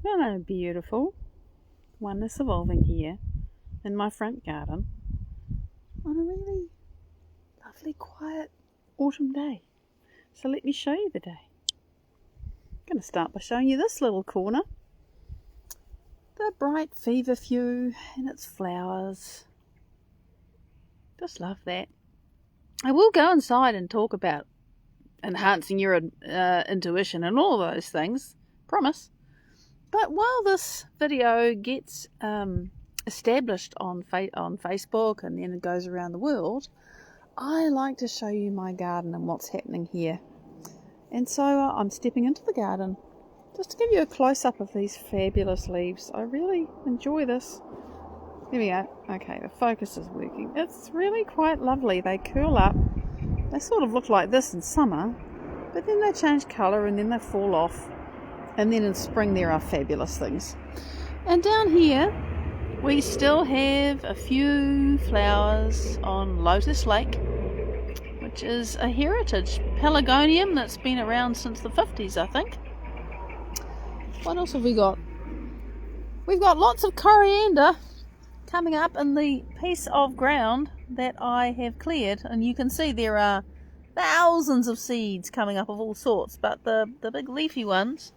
Hello, beautiful. Oneness Evolving here in my front garden on a really lovely, quiet autumn day. So let me show you the day. I'm going to start by showing you this little corner. The bright feverfew and its flowers. Just love that. I will go inside and talk about enhancing your intuition and all those things. Promise. But while this video gets established on Facebook and then it goes around the world, I like to show you my garden and what's happening here. And so I'm stepping into the garden just to give you a close-up of these fabulous leaves. I really enjoy this. There we go. Okay, the focus is working. It's really quite lovely. They curl up. They sort of look like this in summer, but then they change colour and then they fall off. And then in spring there are fabulous things. And down here we still have a few flowers on Lotus Lake, which is a heritage pelargonium that's been around since the 50s, I think. What else have we got? We've got lots of coriander coming up in the piece of ground that I have cleared, and you can see there are thousands of seeds coming up of all sorts, but the big leafy ones,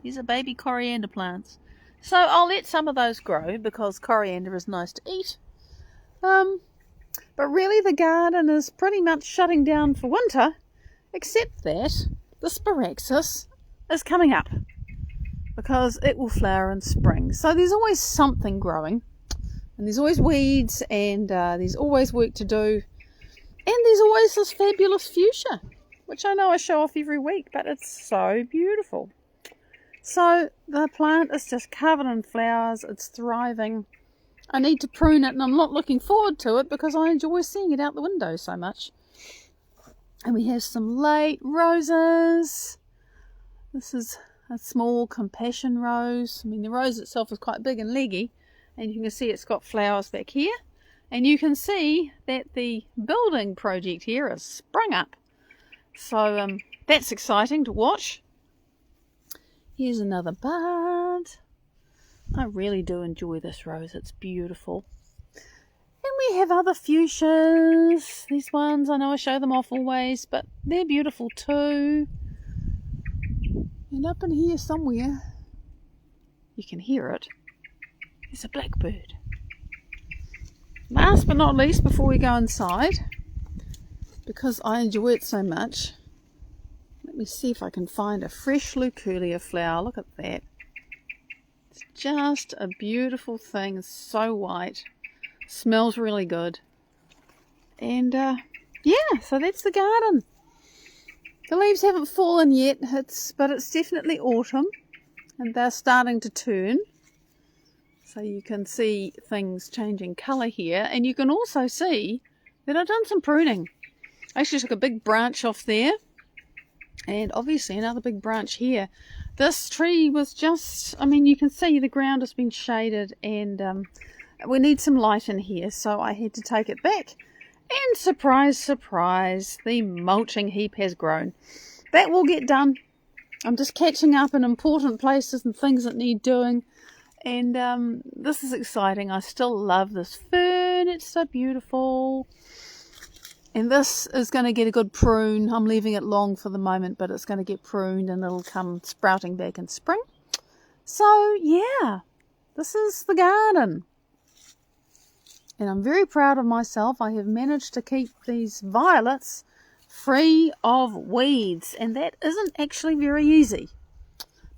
these are baby coriander plants. So I'll let some of those grow because coriander is nice to eat. But really the garden is pretty much shutting down for winter, except that the Spiraxis is coming up because it will flower in spring. So there's always something growing, and there's always weeds, and there's always work to do, and there's always this fabulous fuchsia, which I know I show off every week, but it's so beautiful. So the plant is just covered in flowers. It's thriving. I need to prune it, and I'm not looking forward to it because I enjoy seeing it out the window so much. And we have some late roses. This is a small compassion rose. I mean, the rose itself is quite big and leggy, and you can see it's got flowers back here. And you can see that the building project here has sprung up. So that's exciting to watch. Here's another bud. I really do enjoy this rose. It's beautiful. And we have other fuchsias. These ones, I know I show them off always, but they're beautiful too. And up in here somewhere, you can hear it, there's a blackbird. Last but not least, before we go inside, because I enjoy it so much, let me see if I can find a fresh Luculia flower. Look at that. It's just a beautiful thing. It's so white. Smells really good. And yeah, so that's the garden. The leaves haven't fallen yet, but it's definitely autumn, and they're starting to turn. So you can see things changing colour here, and you can also see that I've done some pruning. I actually took a big branch off there, and obviously another big branch here. This tree was just, I mean, you can see the ground has been shaded, and we need some light in here, so I had to take it back. And surprise, surprise, the mulching heap has grown. That will get done. I'm just catching up in important places and things that need doing. And this is exciting. I still love this fern. It's so beautiful. And this is going to get a good prune. I'm leaving it long for the moment, but it's going to get pruned and it'll come sprouting back in spring. So, yeah, this is the garden. And I'm very proud of myself. I have managed to keep these violets free of weeds. And that isn't actually very easy.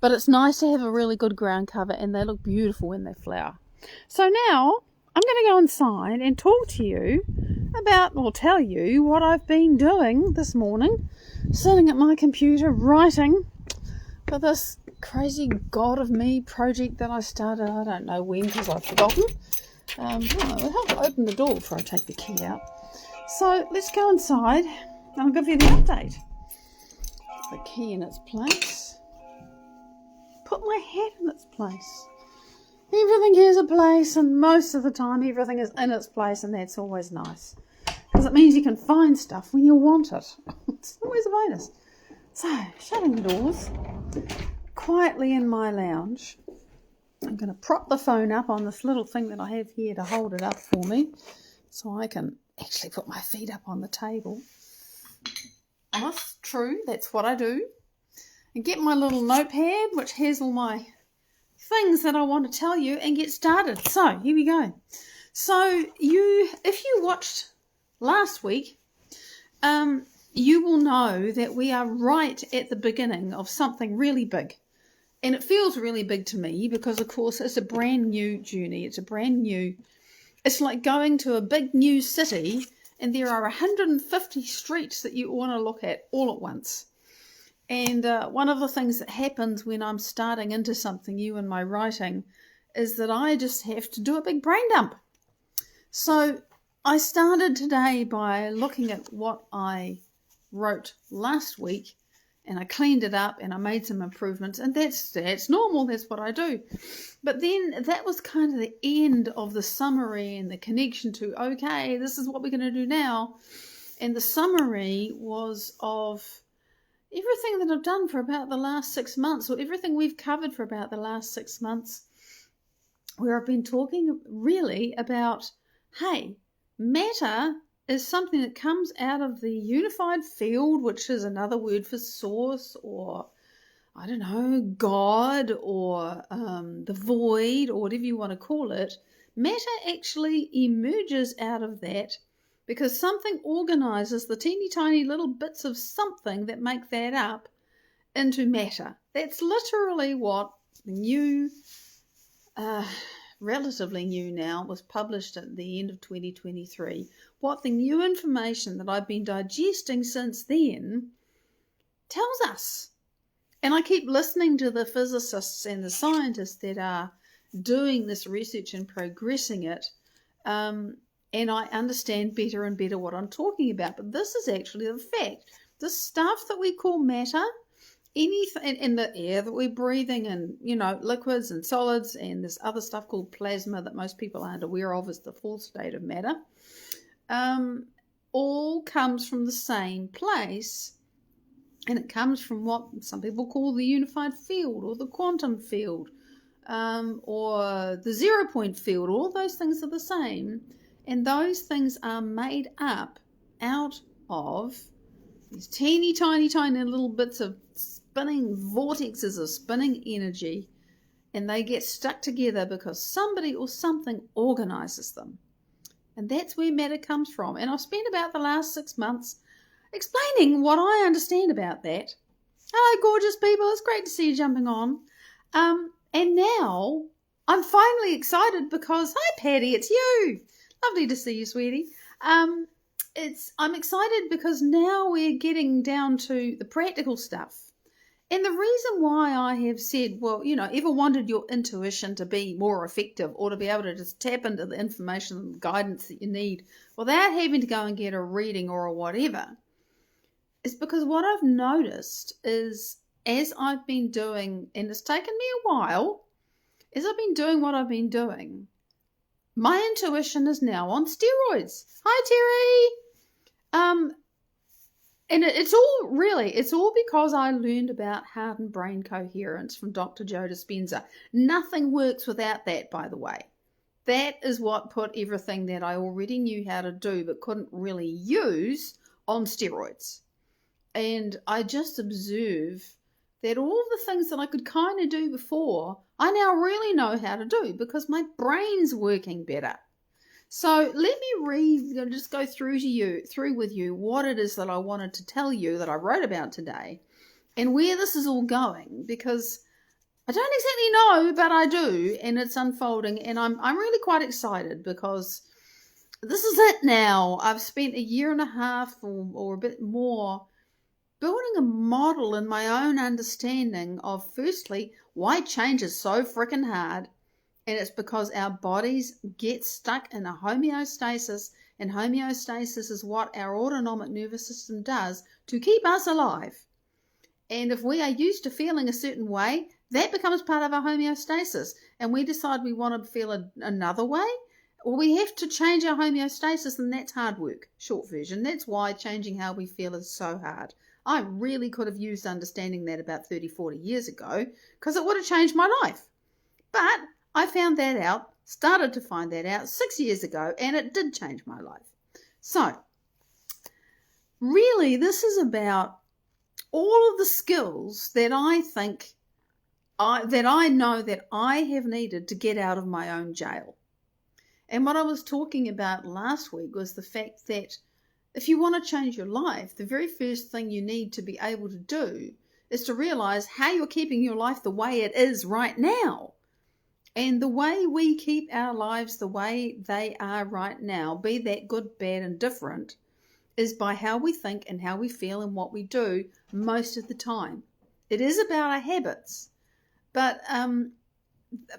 But it's nice to have a really good ground cover, and they look beautiful when they flower. So now I'm going to go inside and talk to you about, or tell you what I've been doing this morning. Sitting at my computer writing for this crazy God of Me project that I started, I don't know when because I've forgotten. I'll have to open the door before I take the key out. So let's go inside and I'll give you the update. Put the key in its place. Put my hat in its place. Everything has a place, and most of the time everything is in its place, and that's always nice. Because it means you can find stuff when you want it. It's always a bonus. So, shutting the doors, quietly in my lounge, I'm going to prop the phone up on this little thing that I have here to hold it up for me so I can actually put my feet up on the table. That's true, that's what I do. And get my little notepad which has all my things that I want to tell you and get started. So here we go. So if you watched last week, you will know that we are right at the beginning of something really big. And it feels really big to me because, of course, it's a brand new journey. It's like going to a big new city and there are 150 streets that you want to look at all at once. And one of the things that happens when I'm starting into something new in my writing is that I just have to do a big brain dump. So I started today by looking at what I wrote last week, and I cleaned it up and I made some improvements, and that's normal, that's what I do. But then that was kind of the end of the summary and the connection to, okay, this is what we're going to do now. And the summary was of everything that I've done for about the last 6 months, or everything we've covered for about the last 6 months, where I've been talking really about, hey, matter is something that comes out of the unified field, which is another word for source, or I don't know, God, or the void, or whatever you want to call it. Matter actually emerges out of that because something organizes the teeny tiny little bits of something that make that up into matter. That's literally what the new, relatively new now, was published at the end of 2023. What the new information that I've been digesting since then tells us. And I keep listening to the physicists and the scientists that are doing this research and progressing it, and I understand better and better what I'm talking about. But this is actually the fact. This stuff that we call matter, anything in the air that we're breathing, and liquids and solids, and this other stuff called plasma that most people aren't aware of as the full state of matter, all comes from the same place, and it comes from what some people call the unified field or the quantum field, or the 0 point field. All those things are the same, and those things are made up out of these teeny tiny little bits of spinning vortexes of spinning energy, and they get stuck together because somebody or something organizes them. And that's where matter comes from. And I've spent about the last 6 months explaining what I understand about that. Hello, gorgeous people. It's great to see you jumping on. And now I'm finally excited because, hi, Patty, it's you. Lovely to see you, sweetie. I'm excited because now we're getting down to the practical stuff. And the reason why I have said, well, ever wanted your intuition to be more effective or to be able to just tap into the information and guidance that you need without having to go and get a reading or a whatever, is because what I've noticed is, as I've been doing, and it's taken me a while, as I've been doing what I've been doing, my intuition is now on steroids. Hi, Terry. And it's all because I learned about heart and brain coherence from Dr. Joe Dispenza. Nothing works without that, by the way. That is what put everything that I already knew how to do but couldn't really use on steroids. And I just observe that all the things that I could kind of do before, I now really know how to do because my brain's working better. So let me just go through with you what it is that I wanted to tell you that I wrote about today and where this is all going, because I don't exactly know, but I do, and it's unfolding, and I'm really quite excited because this is it now. I've spent a year and a half or a bit more building a model in my own understanding of, firstly, why change is so freaking hard. And it's because our bodies get stuck in a homeostasis, and homeostasis is what our autonomic nervous system does to keep us alive. And if we are used to feeling a certain way, that becomes part of our homeostasis, and we decide we want to feel another way, or we have to change our homeostasis, and that's hard work. Short version, that's why changing how we feel is so hard. I really could have used understanding that about 30, 40 years ago, because it would have changed my life. But I started to find that out 6 years ago, and it did change my life. So, really, this is about all of the skills that I think that I know that I have needed to get out of my own jail. And what I was talking about last week was the fact that if you want to change your life, the very first thing you need to be able to do is to realize how you're keeping your life the way it is right now. And the way we keep our lives the way they are right now, be that good, bad, and different, is by how we think and how we feel and what we do most of the time. It is about our habits, but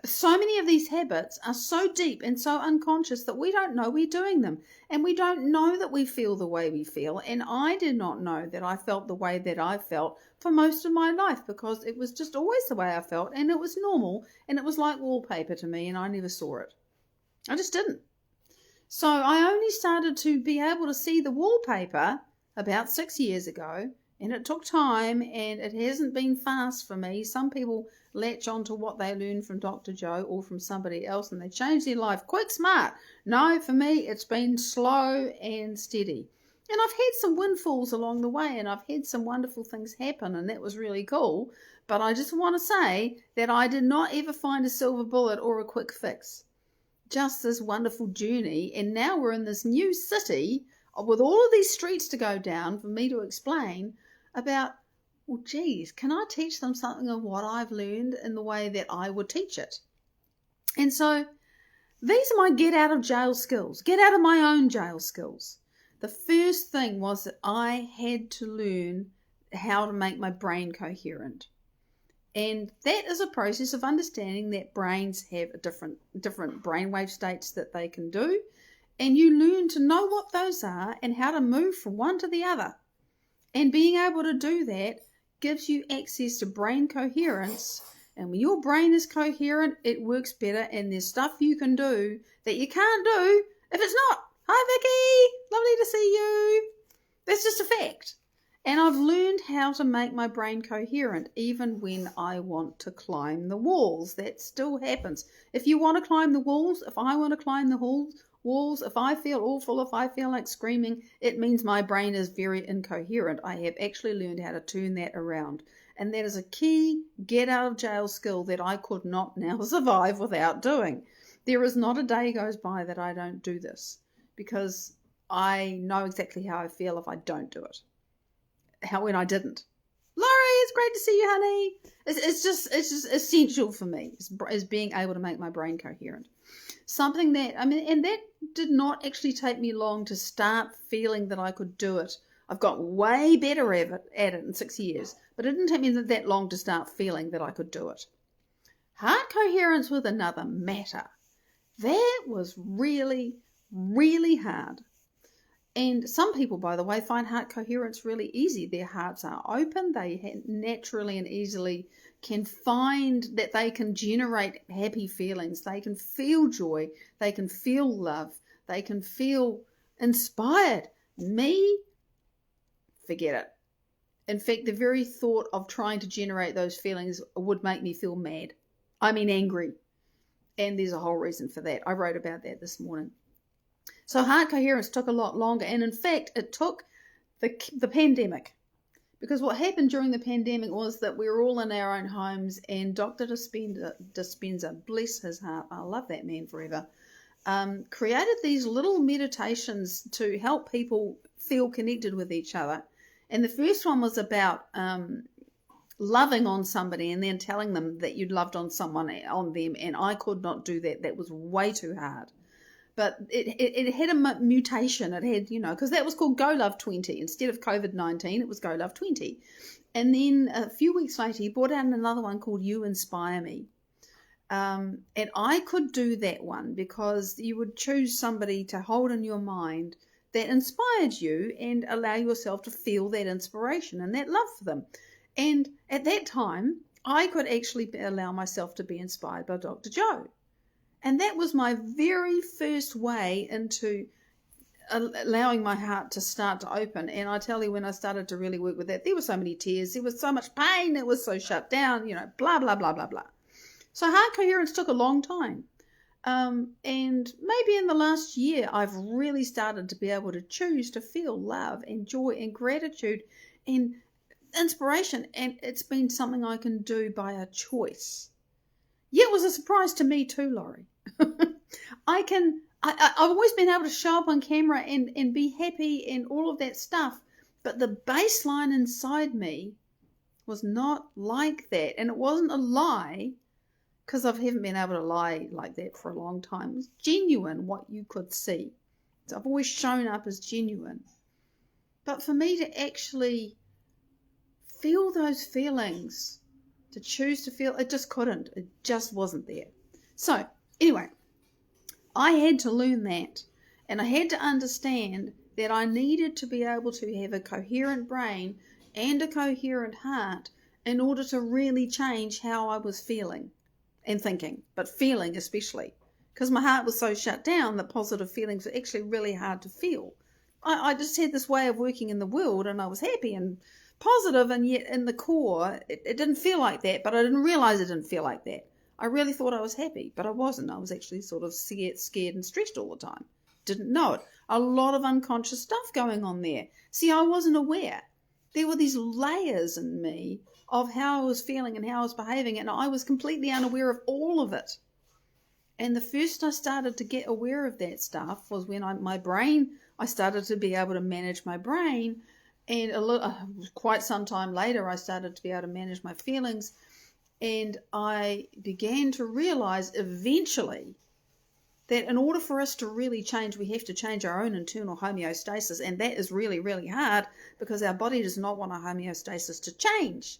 so many of these habits are so deep and so unconscious that we don't know we're doing them, and we don't know that we feel the way we feel. And I did not know that I felt the way that I felt for most of my life, because it was just always the way I felt, and it was normal, and it was like wallpaper to me, and I never saw it. I just didn't. So I only started to be able to see the wallpaper about 6 years ago, and it took time, and it hasn't been fast for me. Some people latch on to what they learn from Dr. Joe or from somebody else, and they change their life quick, smart. No, for me, it's been slow and steady. And I've had some windfalls along the way, and I've had some wonderful things happen, and that was really cool. But I just want to say that I did not ever find a silver bullet or a quick fix. Just this wonderful journey, and now we're in this new city with all of these streets to go down for me to explain about, well, geez, can I teach them something of what I've learned in the way that I would teach it? And so these are my get out of jail skills, get out of my own jail skills. The first thing was that I had to learn how to make my brain coherent. And that is a process of understanding that brains have different brainwave states that they can do. And you learn to know what those are and how to move from one to the other. And being able to do that gives you access to brain coherence. And when your brain is coherent, it works better. And there's stuff you can do that you can't do if it's not. Hi, Vicky. Lovely to see you. That's just a fact. And I've learned how to make my brain coherent even when I want to climb the walls. That still happens. If you want to climb the walls, if I want to climb the walls, if I feel awful, if I feel like screaming, it means my brain is very incoherent. I have actually learned how to turn that around. And that is a key get out of jail skill that I could not now survive without doing. There is not a day goes by that I don't do this, because I know exactly how I feel if I don't do it. How when I didn't. Laurie, it's great to see you, honey. It's just essential for me is being able to make my brain coherent. Something that, and that did not actually take me long to start feeling that I could do it. I've got way better at it in 6 years, but it didn't take me that long to start feeling that I could do it. Heart coherence with another matter. That was really, really hard. And some people, by the way, find heart coherence really easy. Their hearts are open. They naturally and easily can find that they can generate happy feelings. They can feel joy. They can feel love. They can feel inspired. Me, forget it. In fact, the very thought of trying to generate those feelings would make me feel mad. Angry. And there's a whole reason for that. I wrote about that this morning. So heart coherence took a lot longer, and in fact it took the pandemic, because what happened during the pandemic was that we were all in our own homes, and Dr. Dispenza, bless his heart, I love that man forever, created these little meditations to help people feel connected with each other. And the first one was about loving on somebody and then telling them that you'd loved on them, and I could not do that. That was way too hard. But it had a mutation. It had, because that was called Go Love 20. Instead of COVID-19, it was Go Love 20. And then a few weeks later, he brought out another one called You Inspire Me. And I could do that one because you would choose somebody to hold in your mind that inspired you and allow yourself to feel that inspiration and that love for them. And at that time, I could actually allow myself to be inspired by Dr. Joe. And that was my very first way into allowing my heart to start to open. And I tell you, when I started to really work with that, there were so many tears. There was so much pain. It was so shut down, blah, blah, blah, blah, blah. So heart coherence took a long time. And maybe in the last year, I've really started to be able to choose to feel love and joy and gratitude and inspiration. And it's been something I can do by a choice. Yeah, it was a surprise to me too, Laurie. I've always been able to show up on camera and be happy and all of that stuff. But the baseline inside me was not like that. And it wasn't a lie, because I haven't been able to lie like that for a long time. It was genuine, what you could see. So I've always shown up as genuine. But for me to actually feel those feelings, to choose to feel, it just couldn't. It just wasn't there. So anyway, I had to learn that. And I had to understand that I needed to be able to have a coherent brain and a coherent heart in order to really change how I was feeling and thinking, but feeling especially, because my heart was so shut down that positive feelings were actually really hard to feel. I just had this way of working in the world, and I was happy and positive, and yet in the core it didn't feel like that. But I didn't realize it didn't feel like that. I really thought I was happy, but I wasn't. I was actually sort of scared and stressed all the time. Didn't know it. A lot of unconscious stuff going on there. See, I wasn't aware. There were these layers in me of how I was feeling and how I was behaving, and I was completely unaware of all of it. And the first I started to get aware of that stuff was when I started to be able to manage my brain, and quite some time later I started to be able to manage my feelings, and I began to realize eventually that in order for us to really change, we have to change our own internal homeostasis, and that is really, really hard because our body does not want our homeostasis to change,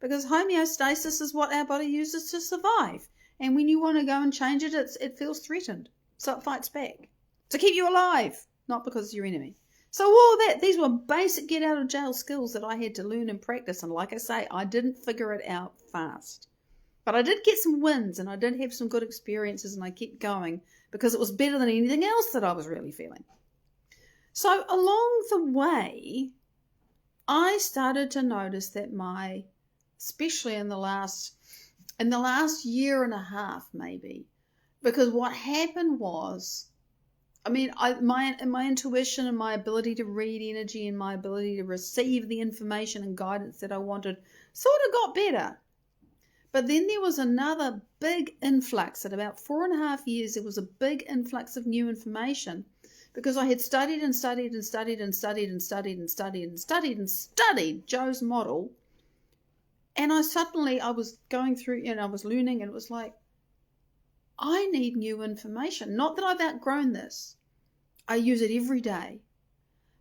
because homeostasis is what our body uses to survive, and when you want to go and change it, it feels threatened, so it fights back to keep you alive, not because it's your enemy. So all that, these were basic get out of jail skills that I had to learn and practice, and like I say, I didn't figure it out fast. But I did get some wins, and I did have some good experiences, and I kept going because it was better than anything else that I was really feeling. So along the way, I started to notice that especially in the last year and a half maybe, because what happened was, my intuition and my ability to read energy and my ability to receive the information and guidance that I wanted sort of got better. But then there was another big influx. At about 4.5 years, there was a big influx of new information because I had studied and studied and studied and studied and studied and studied and studied and studied Joe's model. And I was going through, I was learning, and it was like, I need new information. Not that I've outgrown this. I use it every day.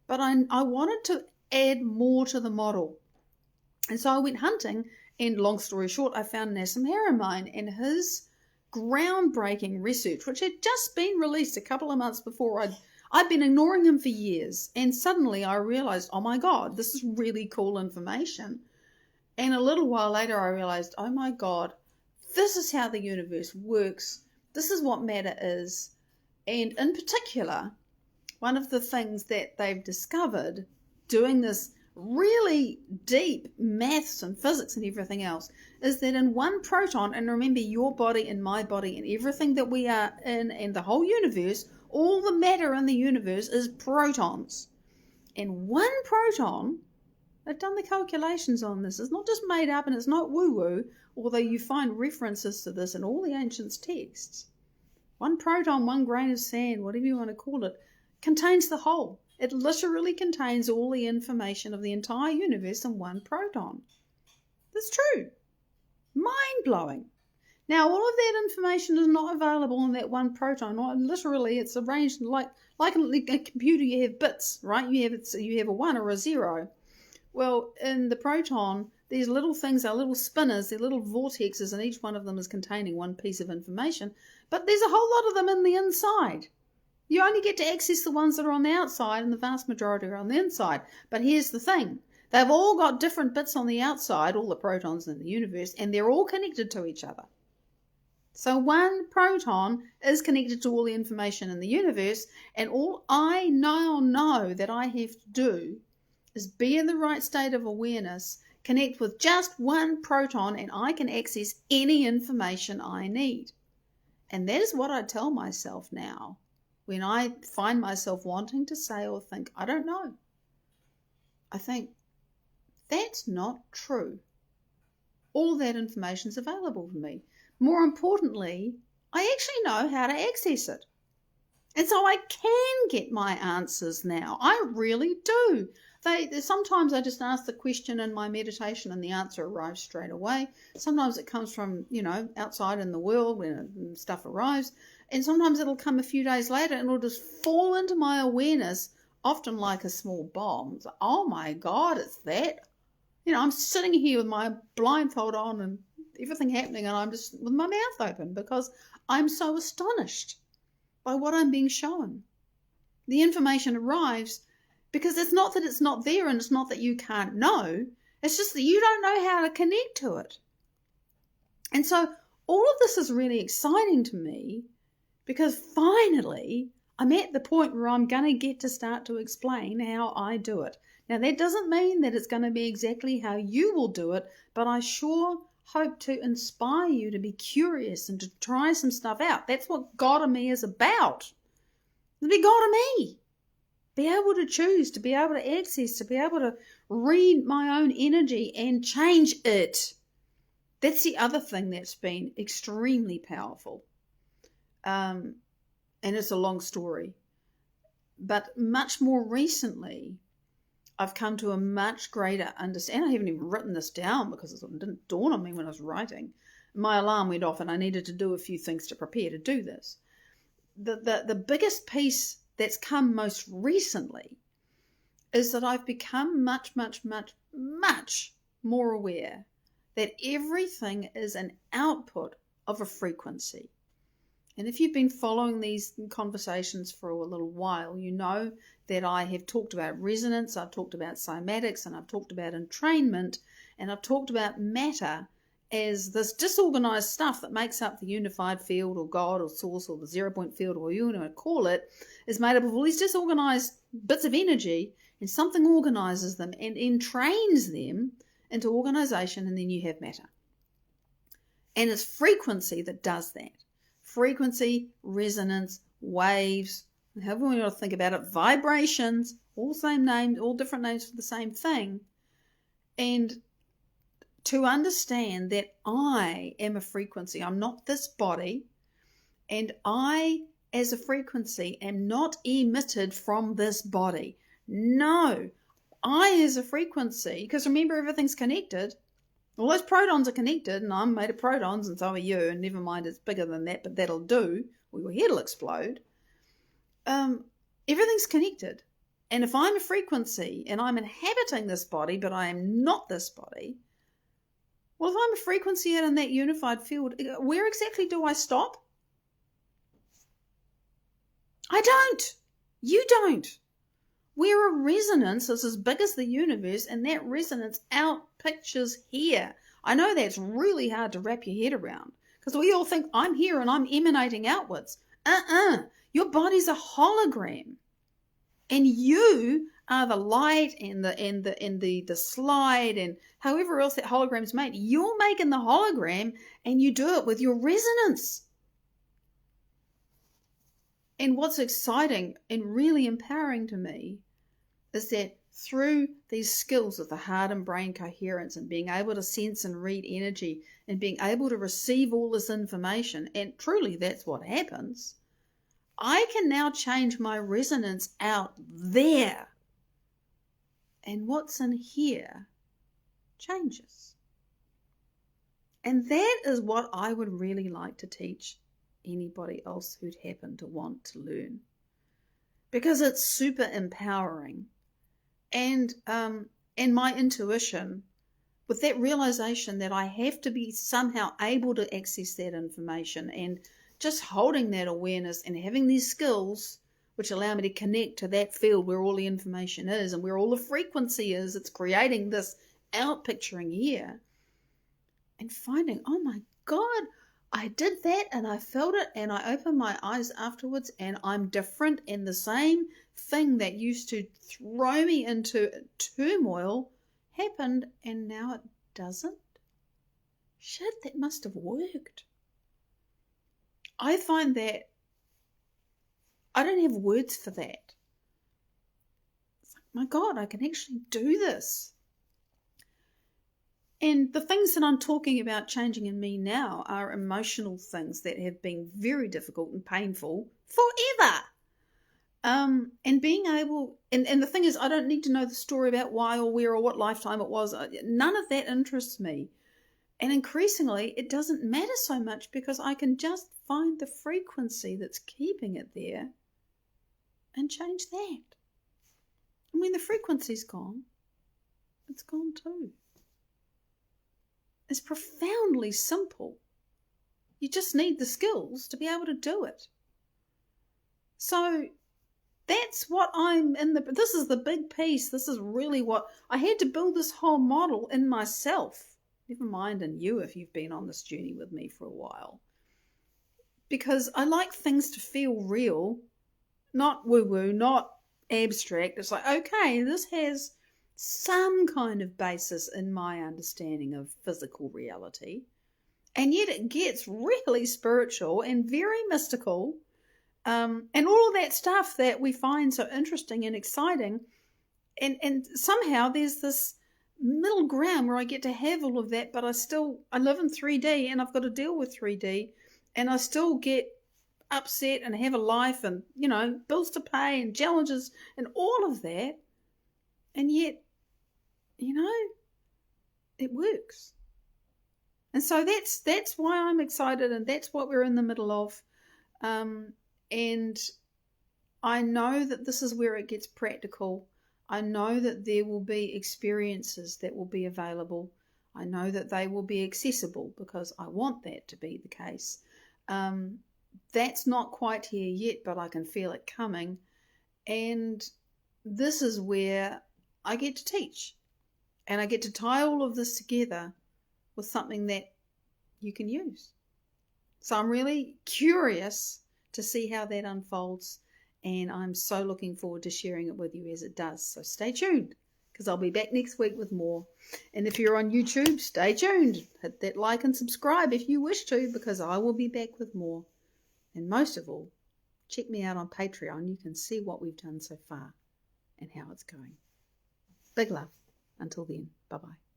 But I wanted to add more to the model. And so I went hunting. And long story short, I found Nassim Haramein and his groundbreaking research, which had just been released a couple of months before. I'd been ignoring him for years, and suddenly I realized, oh my God, this is really cool information. And a little while later I realized, oh my God, this is how the universe works. This is what matter is. And in particular, one of the things that they've discovered doing this really deep maths and physics and everything else is that in one proton, and remember, your body and my body and everything that we are in and the whole universe, all the matter in the universe is protons. And one proton, they've done the calculations on this, it's not just made up and it's not woo-woo, although you find references to this in all the ancient texts. One proton, one grain of sand, whatever you want to call it, contains the whole. It literally contains all the information of the entire universe in one proton. That's true. Mind-blowing. Now, all of that information is not available in that one proton. Literally, it's arranged like a computer. You have bits, right? You have a 1 or a 0. Well, in the proton, these little things are little spinners. They're little vortexes, and each one of them is containing one piece of information. But there's a whole lot of them in the inside. You only get to access the ones that are on the outside, and the vast majority are on the inside. But here's the thing. They've all got different bits on the outside, all the protons in the universe, and they're all connected to each other. So one proton is connected to all the information in the universe, and all I now know that I have to do is be in the right state of awareness, connect with just one proton and I can access any information I need. And that is what I tell myself now when I find myself wanting to say or think, I don't know. I think, that's not true. All of that information is available to me. More importantly, I actually know how to access it. And so I can get my answers now. I really do. Sometimes I just ask the question in my meditation and the answer arrives straight away. Sometimes it comes from, outside in the world when stuff arrives. And sometimes it'll come a few days later and it'll just fall into my awareness, often like a small bomb. It's like, oh my God, it's that. I'm sitting here with my blindfold on and everything happening and I'm just with my mouth open because I'm so astonished by what I'm being shown. The information arrives because it's not that it's not there and it's not that you can't know. It's just that you don't know how to connect to it. And so all of this is really exciting to me because finally I'm at the point where I'm going to get to start to explain how I do it. Now, that doesn't mean that it's going to be exactly how you will do it, but I sure hope to inspire you to be curious and to try some stuff out. That's what God of Me is about. To be God of Me. Be able to choose, to be able to access, to be able to read my own energy and change it. That's the other thing that's been extremely powerful. And it's a long story. But much more recently, I've come to a much greater understanding. I haven't even written this down because it didn't dawn on me when I was writing. My alarm went off and I needed to do a few things to prepare to do this. The biggest piece that's come most recently is that I've become much, much, much, much more aware that everything is an output of a frequency. And if you've been following these conversations for a little while, you know that I have talked about resonance, I've talked about cymatics, and I've talked about entrainment, and I've talked about matter as this disorganized stuff that makes up the unified field or God or source or the 0-point field or you want to call it, is made up of all these disorganized bits of energy, and something organizes them and entrains them into organization, and then you have matter. And it's frequency that does that. Frequency, resonance, waves, however we want to think about it, vibrations, all same names, all different names for the same thing. And to understand that I am a frequency, I'm not this body, and I, as a frequency, am not emitted from this body. No, I, as a frequency, because remember, everything's connected. All those protons are connected, and I'm made of protons, and so are you, and never mind it's bigger than that, but that'll do, or your head will explode. Everything's connected. And if I'm a frequency, and I'm inhabiting this body, but I am not this body, well, if I'm a frequency out in that unified field, where exactly do I stop? I don't. You don't. We're a resonance that's as big as the universe, and that resonance outpictures here. I know that's really hard to wrap your head around because we all think I'm here and I'm emanating outwards. Your body's a hologram, and you are the light and the slide and however else that hologram's made. You're making the hologram, and you do it with your resonance. And what's exciting and really empowering to me is that through these skills of the heart and brain coherence and being able to sense and read energy and being able to receive all this information, and truly that's what happens, I can now change my resonance out there. And what's in here changes. And that is what I would really like to teach anybody else who'd happen to want to learn. Because it's super empowering. And my intuition, with that realization that I have to be somehow able to access that information, and just holding that awareness and having these skills which allow me to connect to that field where all the information is and where all the frequency is, it's creating this outpicturing here, and finding, oh my God, I did that and I felt it, and I opened my eyes afterwards and I'm different, and the same thing that used to throw me into turmoil happened and now it doesn't. Shit, that must have worked. I find that I don't have words for that. It's like, my God, I can actually do this. And the things that I'm talking about changing in me now are emotional things that have been very difficult and painful forever. And being able, and the thing is, I don't need to know the story about why or where or what lifetime it was. None of that interests me. And increasingly, it doesn't matter so much because I can just find the frequency that's keeping it there and change that. And when the frequency's gone, it's gone too. It's profoundly simple. You just need the skills to be able to do it. So that's what this is the big piece. This is really what I had to build this whole model in myself. Never mind in you if you've been on this journey with me for a while. Because I like things to feel real, not woo-woo, not abstract. It's like, okay, this has some kind of basis in my understanding of physical reality. And yet it gets really spiritual and very mystical. And all of that stuff that we find so interesting and exciting. And somehow there's this middle ground where I get to have all of that, but I live in 3D and I've got to deal with 3D, and I still get upset and have a life and, bills to pay and challenges and all of that. And yet, it works. And so that's why I'm excited, and that's what we're in the middle of. And I know that this is where it gets practical. I know that there will be experiences that will be available. I know that they will be accessible because I want that to be the case. That's not quite here yet, but I can feel it coming. And this is where I get to teach. And I get to tie all of this together with something that you can use. So I'm really curious to see how that unfolds. And I'm so looking forward to sharing it with you as it does. So stay tuned, because I'll be back next week with more. And if you're on YouTube, stay tuned. Hit that like and subscribe if you wish to, because I will be back with more. And most of all, check me out on Patreon. You can see what we've done so far and how it's going. Big love. Until then, bye-bye.